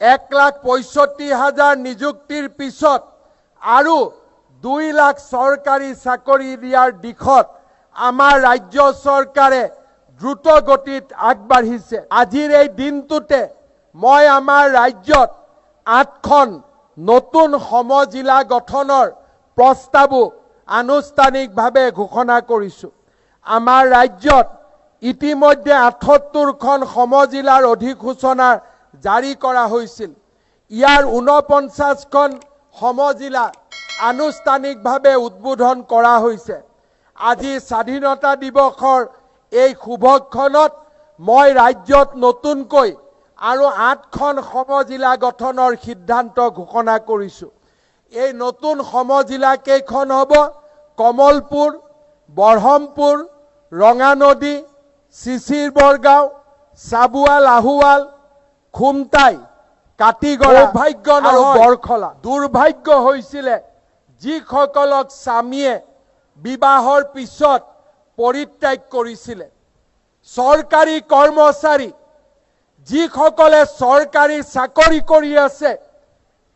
1,65,000 নিযুক্তিৰ পিছত আৰু 2 লাখ চৰকাৰী চাকৰি দিয়াৰ দিশত আমাৰ ৰাজ্য চৰকাৰে দ্ৰুত গতিত আগবাঢ়িছে। আজিৰ এই দিনটোতে মই আমাৰ ৰাজ্যত 8খন নতুন সমজিলা গঠনৰ প্ৰস্তাৱো আনুষ্ঠানিকভাৱে ঘোষণা কৰিছো। আমাৰ ৰাজ্যত ইতিমধ্যে 78খন সমজিলাৰ অধিসূচনা জাৰি কৰা হৈছিল। ইয়াৰ 49খন সমজিলা আনুষ্ঠানিকভাৱে উদ্বোধন কৰা হৈছে। আজি স্বাধীনতা দিৱসৰ এই শুভক্ষণত মই ৰাজ্যত নতুনকৈ আৰু 8খন সমজিলা গঠনৰ সিদ্ধান্ত ঘোষণা কৰিছো। এই নতুন সমজিলা কেইখন হ'ব কমলপুৰ, বৰহমপুৰ, ৰঙানদী, চিচিৰ বৰগাঁও, চাবুৱা লাহুৱাল, খুমটাই, কাটিগড়া, সৌভাগ্য আৰু বৰখলা। দুৰ্ভাগ্য হৈছিলে যিসকলক স্বামীয়ে বিবাহৰ পিছত পৰিত্যাগ কৰিছিলে। চৰকাৰী কৰ্মচাৰী যিসকলে চৰকাৰী চাকৰি কৰি আছে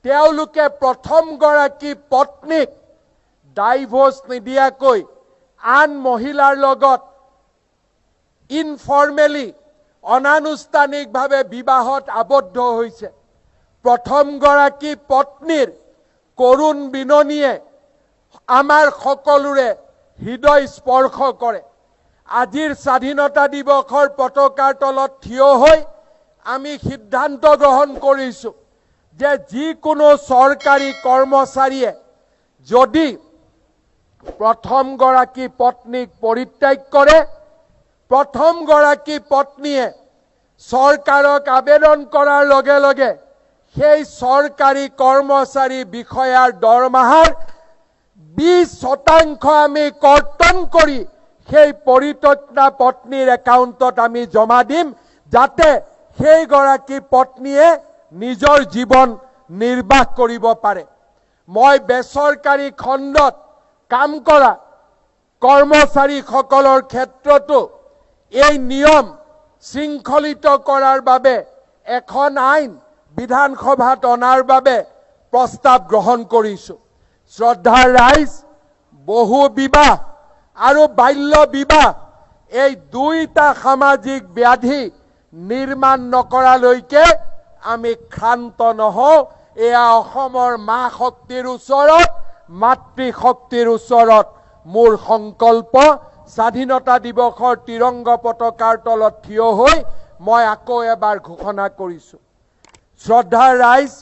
তেওঁলোকে প্ৰথমগৰাকী পত্নীক ডাইভোৰ্স নিদিয়াকৈ আন মহিলাৰ লগত ইনফৰ্মেলি অনানুষ্ঠানিকভাৱে বিবাহত আবদ্ধ হৈছে। প্ৰথমগৰাকী পত্নীৰ কৰুণ বিননিয়ে আমাৰ সকলোৰে হৃদয় স্পৰ্শ কৰে। আজিৰ স্বাধীনতা দিৱসৰ পতাকাৰ তলত থিয় হৈ আমি সিদ্ধান্ত গ্ৰহণ কৰিছো যে যিকোনো চৰকাৰী কৰ্মচাৰীয়ে যদি প্ৰথমগৰাকী পত্নীক পৰিত্যাগ কৰে, প্ৰথমগৰাকী পত্নীয়ে চৰকাৰক আবেদন কৰাৰ লগে লগে সেই চৰকাৰী কৰ্মচাৰী বিষয়াৰ দৰমহাৰ 20% আমি কৰ্তন কৰি সেই পৰিত্যক্তা পত্নীৰ একাউণ্টত আমি জমা দিম, যাতে সেইগৰাকী পত্নীয়ে নিজৰ জীৱন নিৰ্বাহ কৰিব পাৰে। মই বেচৰকাৰী খণ্ডত কাম কৰা কৰ্মচাৰীসকলৰ ক্ষেত্ৰতো এই নিয়ম শৃংখলিত কৰাৰ বাবে এখন আইন বিধানসভাত অনাৰ বাবে প্ৰস্তাৱ গ্ৰহণ কৰিছো। শ্ৰদ্ধাৰ ৰাইজ, বহু বিবাহ আৰু বাল্য বিবাহ এই দুইটা সামাজিক ব্যাধি নিৰ্মাণ নকৰালৈকে আমি ক্ষান্ত নহওঁ। এয়া অসমৰ মা শক্তিৰ ওচৰত, মাতৃশক্তিৰ ওচৰত মোৰ সংকল্প। স্বাধীনতা দিৱসৰ তিৰংগ পতাকাৰ তলত থিয় হৈ মই আকৌ এবাৰ ঘোষণা কৰিছো। শ্ৰদ্ধাৰ ৰাইজ,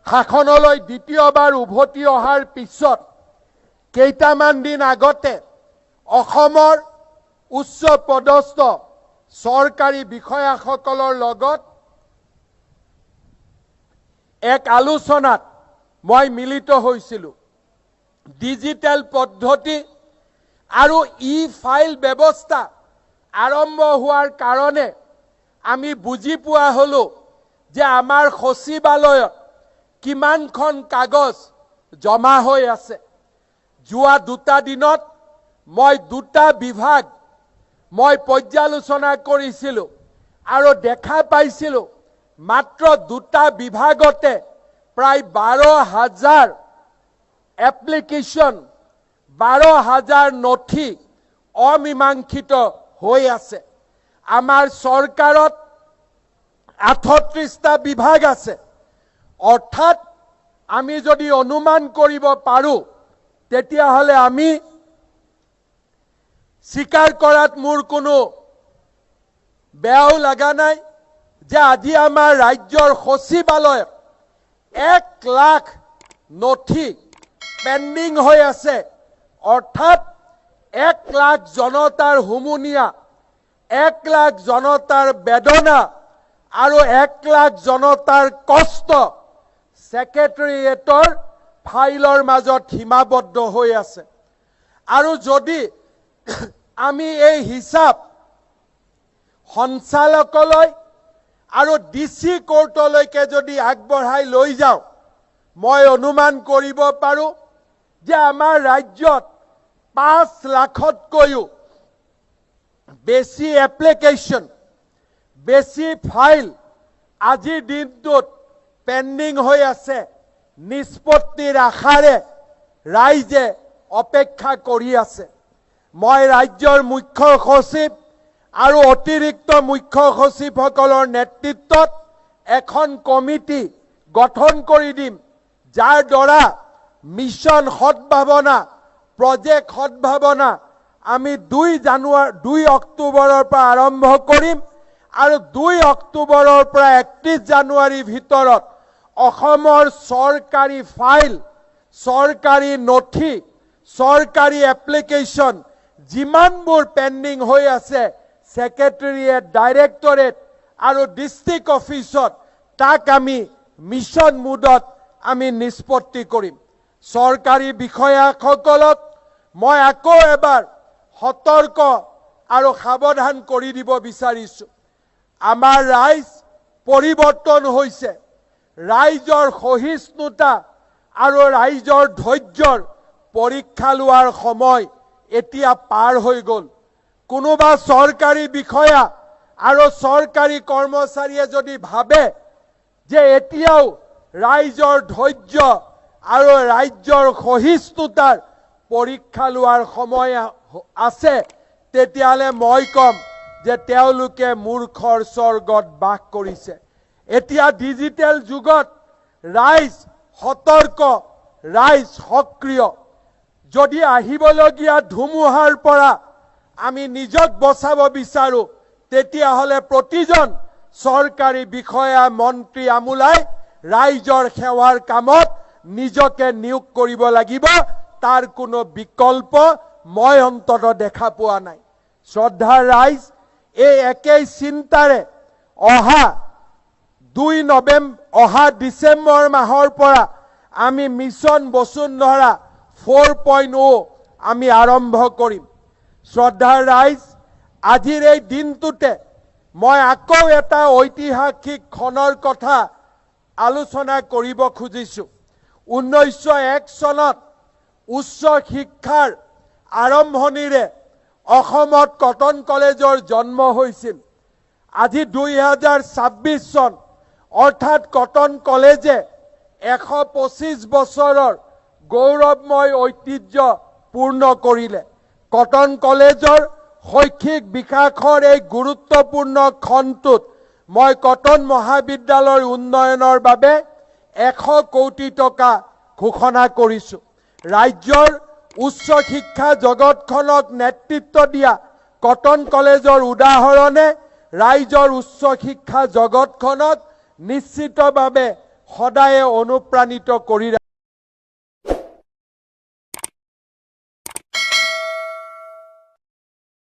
শাসনলৈ দ্বিতীয়বাৰ উভতি অহাৰ পিছত কেইটামান দিন আগতে অসমৰ উচ্চ পদস্থ চৰকাৰী বিষয়াসকলৰ লগত এক আলোচনাত মই মিলিত হৈছিলো। ডিজিটেল পদ্ধতি আৰু ই-ফাইল ব্যৱস্থা আৰম্ভ হোৱাৰ কাৰণে আমি বুজি পোৱা হলো যে আমাৰ সচিবালয়ত কিমানখন কাগজ জমা হৈ আছে। যোৱা 2টা দিনত মই 2টা বিভাগ মই পৰ্যালোচনা কৰিছিলো আৰু দেখা পাইছিলো মাত্ৰ 2টা বিভাগতে প্ৰায় 12,000 এপ্লিকেশ্যন, 12,000 নথি অমীমাংসিত হৈ আছে। আমাৰ চৰকাৰত 38টা বিভাগ আছে। অৰ্থাৎ আমি যদি অনুমান কৰিব পাৰো তেতিয়াহ'লে আমি স্বীকাৰ কৰাত মোৰ কোনো বেয়াও লগা নাই যে আজি আমাৰ ৰাজ্যৰ সচিবালয়ত 1 লাখ নথি পেণ্ডিং হৈ আছে। অৰ্থাৎ 1 লাখ জনতাৰ হুমুনিয়া, 1 লাখ জনতাৰ বেদনা আৰু 1 লাখ জনতাৰ কষ্ট সেক্ৰেটাৰিয়েটৰ ফাইলৰ মাজত সীমাবদ্ধ হৈ আছে। আৰু যদি আমি এই হিচাপ সঞ্চালকালয় আৰু ডিসি কোৰ্টলৈকে যদি আগবঢ়াই লৈ যাওঁ, মই অনুমান কৰিব পাৰো যে আমাৰ ৰাজ্যত 5 লাখতকৈও বেছি এপ্লিকেশ্যন, বেছি ফাইল আজিৰ দিনটোত পেণ্ডিং হৈ আছে নিষ্পত্তিৰ আশাৰে ৰাইজে অপেক্ষা কৰি আছে। মই ৰাজ্যৰ মুখ্য সচিব আৰু অতিৰিক্ত মুখ্য সচিবসকলৰ নেতৃত্বত এখন কমিটি গঠন কৰি দিম, যাৰ দ্বাৰা মিছন সদ্ভাৱনা, প্ৰজেক্ট সদ্ভাৱনা আমি 2 অক্টোবৰৰ পৰা আৰম্ভ কৰিম আৰু 2 অক্টোবৰৰ পৰা 31 জানুৱাৰীৰ ভিতৰত অসমৰ চৰকাৰী ফাইল, চৰকাৰী নথি, চৰকাৰী এপ্লিকেশ্যন যিমানবোৰ পেণ্ডিং হৈ আছে সেক্ৰেটাৰিয়েট, ডাইৰেক্টৰেট আৰু ডিষ্ট্ৰিক্ট অফিচত তাক আমি মিছন মোডত আমি নিষ্পত্তি কৰিম। চৰকাৰী বিষয়াসকলক মই আকৌ এবাৰ সতৰ্ক আৰু সাৱধান কৰি দিব বিচাৰিছো। আমাৰ ৰাইজ পৰিৱৰ্তন হৈছে। ৰাইজৰ সহিষ্ণুতা আৰু ৰাইজৰ ধৈৰ্যৰ পৰীক্ষা লোৱাৰ সময় এতিয়া পাৰ হৈ গ'ল। কোনোবা চৰকাৰী বিষয়া আৰু চৰকাৰী কৰ্মচাৰীয়ে যদি ভাবে যে এতিয়াও ৰাইজৰ ধৈৰ্য আৰু ৰাজ্যৰ সহিষ্ণুতাৰ পৰীক্ষা লোৱাৰ সময় আছে, তেতিয়াহ'লে মই কম যে তেওঁলোকে মূৰ্খৰ স্বৰ্গত বাস কৰিছে। এতিয়া ডিজিটেল যুগত ৰাইজ সতৰ্ক, ৰাইজ সক্ৰিয়। যদি আহিবলগীয়া ধুমুহাৰ পৰা আমি নিজক বচাব বিচাৰো, তেতিয়াহ'লে প্ৰতিজন চৰকাৰী বিষয়া, মন্ত্ৰী আমোলাই ৰাইজৰ সেৱাৰ কামত নিজকে নিয়োগ কৰিব লাগিব। তাৰ কোনো বিকল্প মই অন্তত দেখা পোৱা নাই। শ্ৰদ্ধাৰ ৰাইজ, এই একেই চিন্তাৰে অহা ডিচেম্বৰ মাহৰ পৰা আমি মিছন বসুন্ধৰা 4.0 আমি আৰম্ভ কৰিম। শ্ৰদ্ধাৰ ৰাইজ, আজিৰ এই দিনটোতে মই আকৌ এটা ঐতিহাসিক ক্ষণৰ কথা আলোচনা কৰিব খুজিছো। 1901 চনত উচ্চ শিক্ষাৰ আৰম্ভণিৰে অসমত কটন কলেজৰ জন্ম হৈছিল। আজি 2026 চন, অৰ্থাৎ কটন কলেজে 125 বছৰৰ গৌৰৱময় ঐতিহ্য পূৰ্ণ কৰিলে। কটন কলেজৰ শৈক্ষিক বিকাশৰ এই গুৰুত্বপূৰ্ণ খণ্ডটোত মই কটন মহাবিদ্যালয়ৰ উন্নয়নৰ বাবে 100 কোটি টকা ঘোষণা কৰিছো। ৰাজ্যৰ উচ্চ শিক্ষা জগতখনক নেতৃত্ব দিয়া কটন কলেজৰ উদাহৰণে ৰাজ্যৰ উচ্চ শিক্ষা জগতখনক নিশ্চিতভাৱে সদায়ে অনুপ্ৰাণিত কৰি